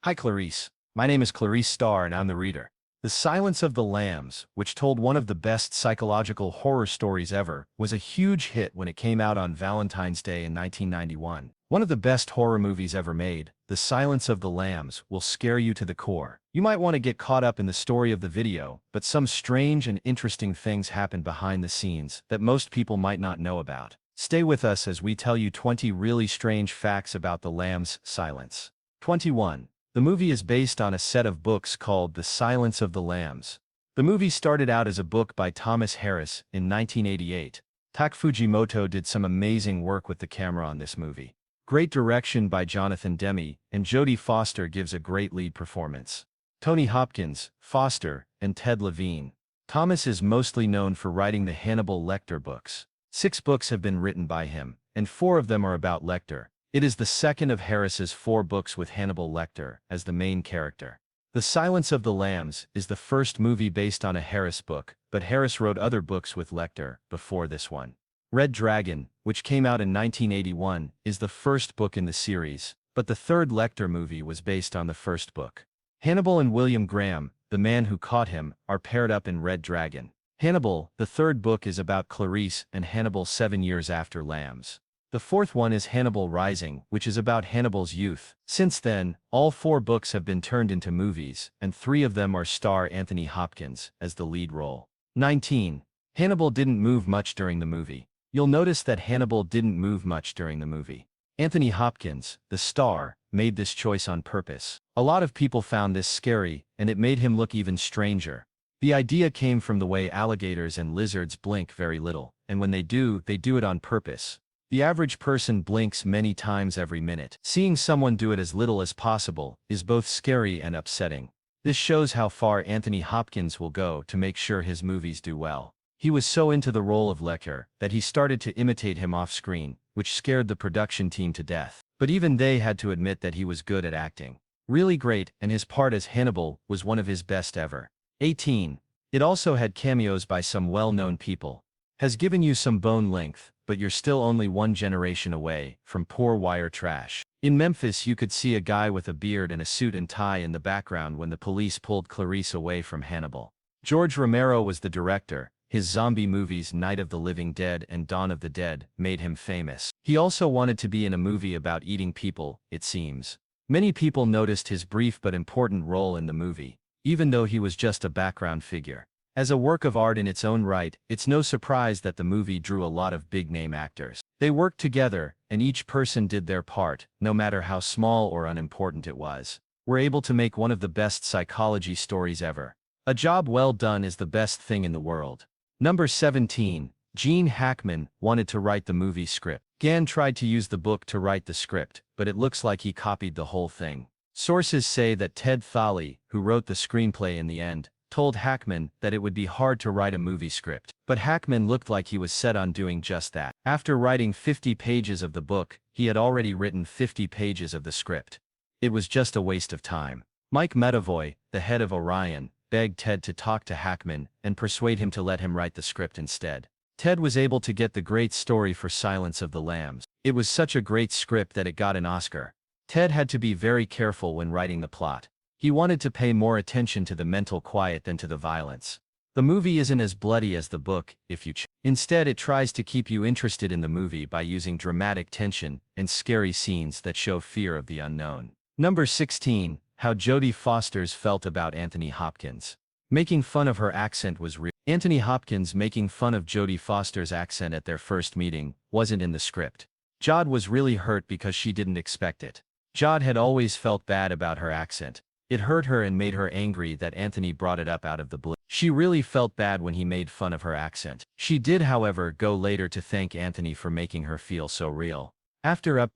Hi Clarice. My name is Clarice Starr and I'm the reader. The Silence of the Lambs, which told one of the best psychological horror stories ever, was a huge hit when it came out on Valentine's Day in 1991. One of the best horror movies ever made, The Silence of the Lambs will scare you to the core. You might want to get caught up in the story of the video, but some strange and interesting things happen behind the scenes that most people might not know about. Stay with us as we tell you 20 really strange facts about the lamb's silence. 21. The movie is based on a set of books called The Silence of the Lambs. The movie started out as a book by Thomas Harris in 1988. Tak Fujimoto did some amazing work with the camera on this movie. Great direction by Jonathan Demme, and Jodie Foster gives a great lead performance. Tony Hopkins, Foster, and Ted Levine. Thomas is mostly known for writing the Hannibal Lecter books. 6 books have been written by him, and 4 of them are about Lecter. It is the second of Harris's 4 books with Hannibal Lecter as the main character. The Silence of the Lambs is the first movie based on a Harris book, but Harris wrote other books with Lecter before this one. Red Dragon, which came out in 1981, is the first book in the series, but the third Lecter movie was based on the first book. Hannibal and William Graham, the man who caught him, are paired up in Red Dragon. Hannibal, the third book, is about Clarice and Hannibal 7 years after Lambs. The fourth one is Hannibal Rising, which is about Hannibal's youth. Since then, all 4 books have been turned into movies, and 3 of them are star Anthony Hopkins as the lead role. 19. Hannibal didn't move much during the movie. You'll notice that Hannibal didn't move much during the movie. Anthony Hopkins, the star, made this choice on purpose. A lot of people found this scary, and it made him look even stranger. The idea came from the way alligators and lizards blink very little, and when they do it on purpose. The average person blinks many times every minute. Seeing someone do it as little as possible is both scary and upsetting. This shows how far Anthony Hopkins will go to make sure his movies do well. He was so into the role of Lecter that he started to imitate him off-screen, which scared the production team to death. But even they had to admit that he was good at acting. Really great, and his part as Hannibal was one of his best ever. 18. It also had cameos by some well-known people. Has given you some bone length, but you're still only one generation away from poor wire trash. In Memphis you could see a guy with a beard and a suit and tie in the background when the police pulled Clarice away from Hannibal. George Romero was the director. His zombie movies Night of the Living Dead and Dawn of the Dead made him famous. He also wanted to be in a movie about eating people, it seems. Many people noticed his brief but important role in the movie, even though he was just a background figure. As a work of art in its own right, it's no surprise that the movie drew a lot of big-name actors. They worked together, and each person did their part, no matter how small or unimportant it was. We're able to make one of the best psychology stories ever. A job well done is the best thing in the world. Number 17. Gene Hackman wanted to write the movie script. Gann tried to use the book to write the script, but it looks like he copied the whole thing. Sources say that Ted Thalley, who wrote the screenplay in the end, told Hackman that it would be hard to write a movie script. But Hackman looked like he was set on doing just that. After writing 50 pages of the book, he had already written 50 pages of the script. It was just a waste of time. Mike Medavoy, the head of Orion, begged Ted to talk to Hackman and persuade him to let him write the script instead. Ted was able to get the great story for Silence of the Lambs. It was such a great script that it got an Oscar. Ted had to be very careful when writing the plot. He wanted to pay more attention to the mental quiet than to the violence. The movie isn't as bloody as the book, if you Instead, it tries to keep you interested in the movie by using dramatic tension and scary scenes that show fear of the unknown. Number 16. How Jodie Foster's felt about Anthony Hopkins. Making fun of her accent was real. Anthony Hopkins making fun of Jodie Foster's accent at their first meeting wasn't in the script. Jod was really hurt because she didn't expect it. Jod had always felt bad about her accent. It hurt her and made her angry that Anthony brought it up out of the blue. She really felt bad when he made fun of her accent. She did, however, go later to thank Anthony for making her feel so real.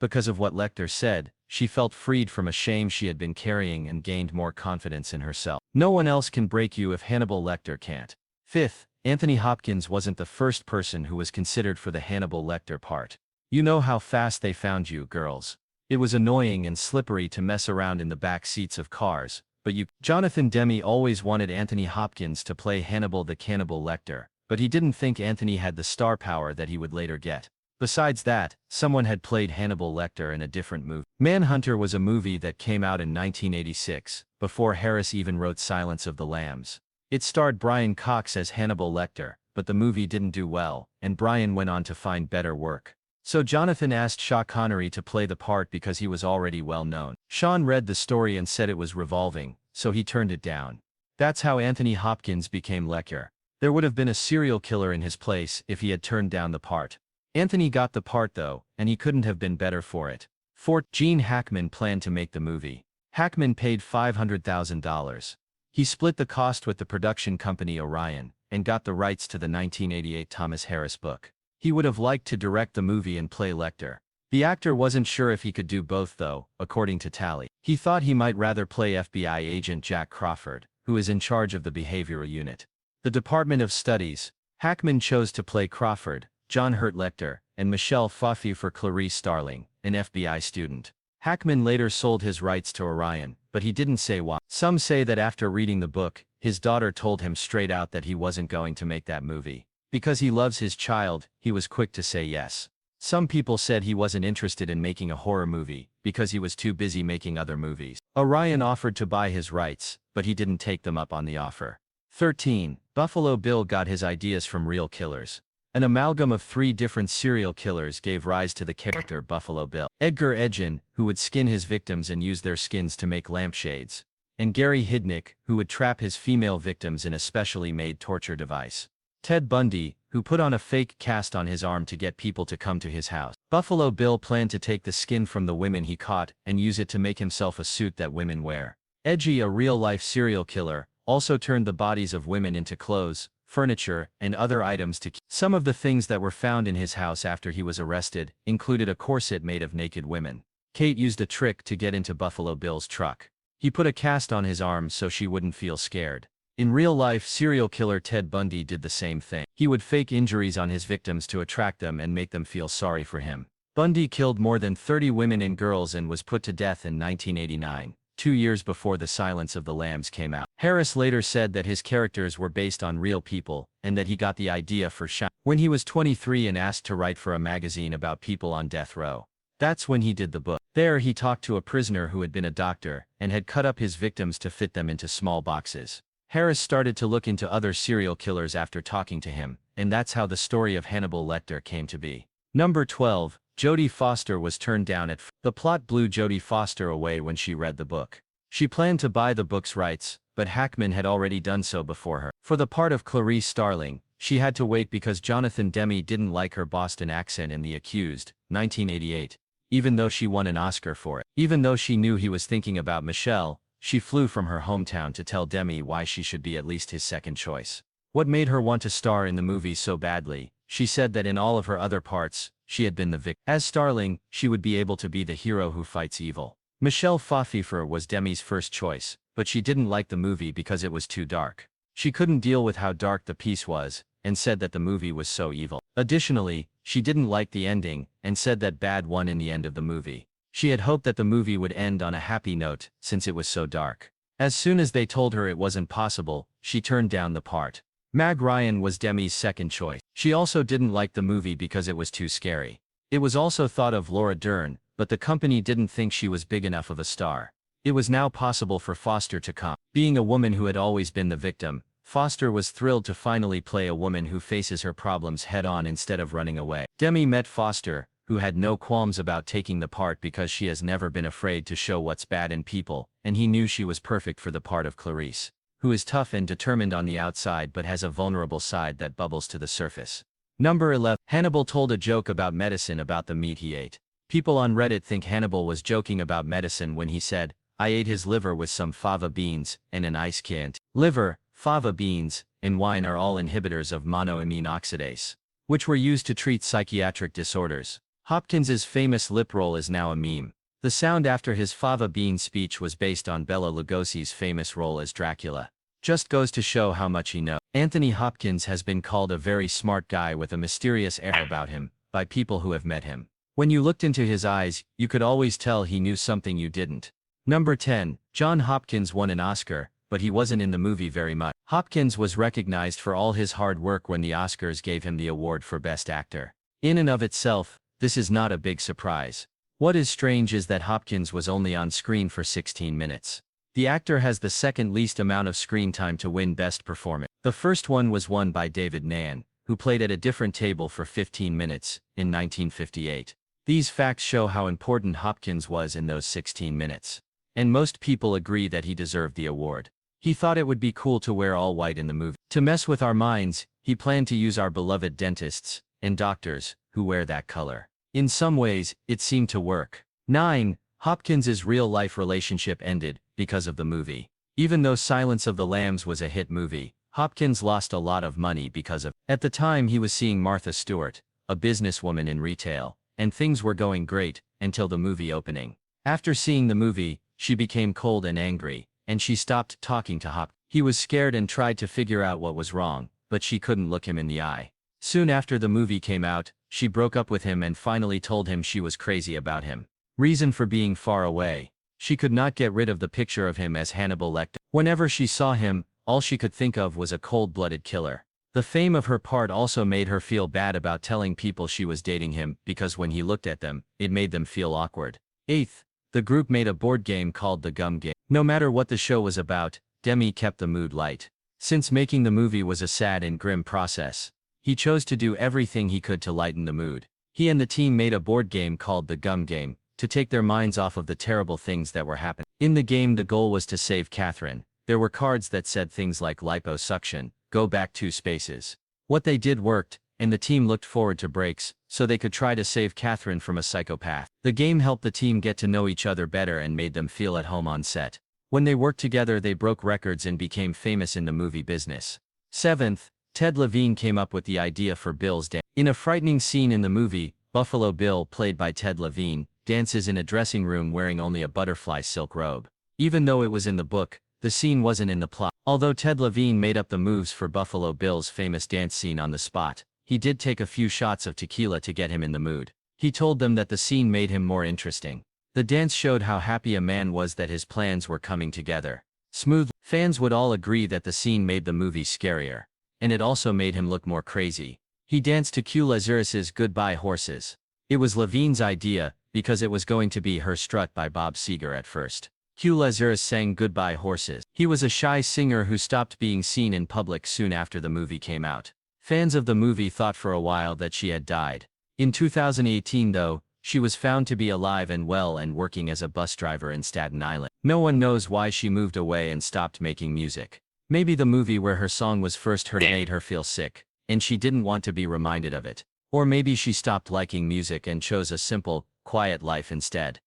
Because of what Lecter said, she felt freed from a shame she had been carrying and gained more confidence in herself. No one else can break you if Hannibal Lecter can't. 5th, Anthony Hopkins wasn't the first person who was considered for the Hannibal Lecter part. You know how fast they found you, girls. It was annoying and slippery to mess around in the back seats of cars, but Jonathan Demme always wanted Anthony Hopkins to play Hannibal the Cannibal Lecter, but he didn't think Anthony had the star power that he would later get. Besides that, someone had played Hannibal Lecter in a different movie. Manhunter was a movie that came out in 1986, before Harris even wrote Silence of the Lambs. It starred Brian Cox as Hannibal Lecter, but the movie didn't do well, and Brian went on to find better work. So Jonathan asked Sean Connery to play the part because he was already well known. Sean read the story and said it was revolving, so he turned it down. That's how Anthony Hopkins became Lecter. There would have been a serial killer in his place if he had turned down the part. Anthony got the part though, and he couldn't have been better for it. 4. Gene Hackman planned to make the movie. Hackman paid $500,000. He split the cost with the production company Orion, and got the rights to the 1988 Thomas Harris book. He would have liked to direct the movie and play Lecter. The actor wasn't sure if he could do both though, according to Talley. He thought he might rather play FBI agent Jack Crawford, who is in charge of the behavioral unit. The Department of Studies. Hackman chose to play Crawford, John Hurt Lecter, and Michelle Pfeiffer for Clarice Starling, an FBI student. Hackman later sold his rights to Orion, but he didn't say why. Some say that after reading the book, his daughter told him straight out that he wasn't going to make that movie. Because he loves his child, he was quick to say yes. Some people said he wasn't interested in making a horror movie, because he was too busy making other movies. Orion offered to buy his rights, but he didn't take them up on the offer. 13. Buffalo Bill got his ideas from real killers. An amalgam of 3 different serial killers gave rise to the character Buffalo Bill. Edgar Edgen, who would skin his victims and use their skins to make lampshades. And Gary Hidnick, who would trap his female victims in a specially made torture device. Ted Bundy, who put on a fake cast on his arm to get people to come to his house. Buffalo Bill planned to take the skin from the women he caught and use it to make himself a suit that women wear. Edgy, a real-life serial killer, also turned the bodies of women into clothes, furniture, and other items to keep. Some of the things that were found in his house after he was arrested included a corset made of naked women. Kate used a trick to get into Buffalo Bill's truck. He put a cast on his arm so she wouldn't feel scared. In real life, serial killer Ted Bundy did the same thing. He would fake injuries on his victims to attract them and make them feel sorry for him. Bundy killed more than 30 women and girls and was put to death in 1989. 2 years before The Silence of the Lambs came out. Harris later said that his characters were based on real people, and that he got the idea for Sean when he was 23 and asked to write for a magazine about people on death row. That's when he did the book. There he talked to a prisoner who had been a doctor, and had cut up his victims to fit them into small boxes. Harris started to look into other serial killers after talking to him, and that's how the story of Hannibal Lecter came to be. Number 12. Jodie Foster was turned down at The plot blew Jodie Foster away when she read the book. She planned to buy the book's rights, but Hackman had already done so before her. For the part of Clarice Starling, she had to wait because Jonathan Demme didn't like her Boston accent in The Accused, 1988. Even though she won an Oscar for it. Even though she knew he was thinking about Michelle, she flew from her hometown to tell Demme why she should be at least his second choice. What made her want to star in the movie so badly? She said that in all of her other parts, she had been the victim. As Starling, she would be able to be the hero who fights evil. Michelle Pfeiffer was Demme's first choice, but she didn't like the movie because it was too dark. She couldn't deal with how dark the piece was, and said that the movie was so evil. Additionally, she didn't like the ending, and said that bad won in the end of the movie. She had hoped that the movie would end on a happy note, since it was so dark. As soon as they told her it wasn't possible, she turned down the part. Meg Ryan was Demme's second choice. She also didn't like the movie because it was too scary. It was also thought of Laura Dern, but the company didn't think she was big enough of a star. It was now possible for Foster to come. Being a woman who had always been the victim, Foster was thrilled to finally play a woman who faces her problems head-on instead of running away. Demme met Foster, who had no qualms about taking the part because she has never been afraid to show what's bad in people, and he knew she was perfect for the part of Clarice, who is tough and determined on the outside but has a vulnerable side that bubbles to the surface. Number 11. Hannibal told a joke about medicine about the meat he ate. People on Reddit think Hannibal was joking about medicine when he said, "I ate his liver with some fava beans and an ice can't." Liver, fava beans, and wine are all inhibitors of monoamine oxidase, which were used to treat psychiatric disorders. Hopkins's famous lip roll is now a meme. The sound after his fava bean speech was based on Bela Lugosi's famous role as Dracula. Just goes to show how much he knows. Anthony Hopkins has been called a very smart guy with a mysterious air about him, by people who have met him. When you looked into his eyes, you could always tell he knew something you didn't. Number 10. John Hopkins won an Oscar, but he wasn't in the movie very much. Hopkins was recognized for all his hard work when the Oscars gave him the award for Best Actor. In and of itself, this is not a big surprise. What is strange is that Hopkins was only on screen for 16 minutes. The actor has the second least amount of screen time to win Best Performance. The first one was won by David Nann, who played at a different table for 15 minutes, in 1958. These facts show how important Hopkins was in those 16 minutes. And most people agree that he deserved the award. He thought it would be cool to wear all white in the movie. To mess with our minds, he planned to use our beloved dentists and doctors, who wear that color. In some ways, it seemed to work. 9. Hopkins's real-life relationship ended because of the movie. Even though Silence of the Lambs was a hit movie, Hopkins lost a lot of money because of it. At the time he was seeing Martha Stewart, a businesswoman in retail, and things were going great, until the movie opening. After seeing the movie, she became cold and angry, and she stopped talking to Hopkins. He was scared and tried to figure out what was wrong, but she couldn't look him in the eye. Soon after the movie came out, she broke up with him and finally told him she was crazy about him. Reason for being far away. She could not get rid of the picture of him as Hannibal Lecter. Whenever she saw him, all she could think of was a cold-blooded killer. The fame of her part also made her feel bad about telling people she was dating him, because when he looked at them, it made them feel awkward. 8th, the group made a board game called the Gum Game. No matter what the show was about, Demi kept the mood light. Since making the movie was a sad and grim process, he chose to do everything he could to lighten the mood. He and the team made a board game called the Gum Game, to take their minds off of the terrible things that were happening. In the game, the goal was to save Catherine. There were cards that said things like liposuction, go back 2 spaces. What they did worked, and the team looked forward to breaks, so they could try to save Catherine from a psychopath. The game helped the team get to know each other better and made them feel at home on set. When they worked together, they broke records and became famous in the movie business. 7th, Ted Levine came up with the idea for Bill's dance. In a frightening scene in the movie, Buffalo Bill, played by Ted Levine, dances in a dressing room wearing only a butterfly silk robe. Even though it was in the book, the scene wasn't in the plot. Although Ted Levine made up the moves for Buffalo Bill's famous dance scene on the spot, he did take a few shots of tequila to get him in the mood. He told them that the scene made him more interesting. The dance showed how happy a man was that his plans were coming together smoothly. Fans would all agree that the scene made the movie scarier. And it also made him look more crazy. He danced to Q Lazarus's Goodbye Horses. It was Levine's idea, because it was going to be Her Strut by Bob Seger at first. Q Lazarus sang Goodbye Horses. He was a shy singer who stopped being seen in public soon after the movie came out. Fans of the movie thought for a while that she had died. In 2018 though, she was found to be alive and well and working as a bus driver in Staten Island. No one knows why she moved away and stopped making music. Maybe the movie where her song was first heard made her feel sick, and she didn't want to be reminded of it. Or maybe she stopped liking music and chose a simple, quiet life instead.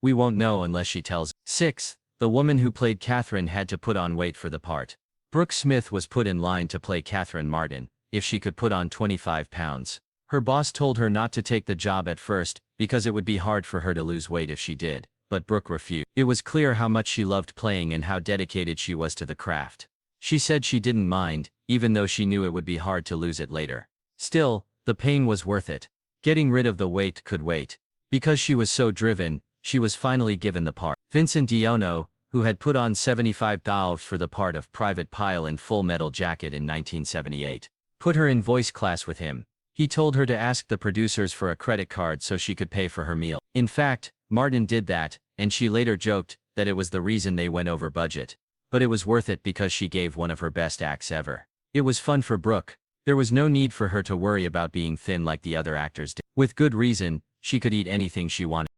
We won't know unless she tells. 6th, the woman who played Catherine had to put on weight for the part. Brooke Smith was put in line to play Catherine Martin, if she could put on 25 pounds. Her boss told her not to take the job at first, because it would be hard for her to lose weight if she did, but Brooke refused. It was clear how much she loved playing and how dedicated she was to the craft. She said she didn't mind, even though she knew it would be hard to lose it later. Still, the pain was worth it. Getting rid of the weight could wait. Because she was so driven, she was finally given the part. Vincent D'Onofrio, who had put on $75 for the part of Private Pyle in Full Metal Jacket in 1978, put her in voice class with him. He told her to ask the producers for a credit card so she could pay for her meal. In fact, Martin did that, and she later joked that it was the reason they went over budget. But it was worth it because she gave one of her best acts ever. It was fun for Brooke. There was no need for her to worry about being thin like the other actors did. With good reason, she could eat anything she wanted.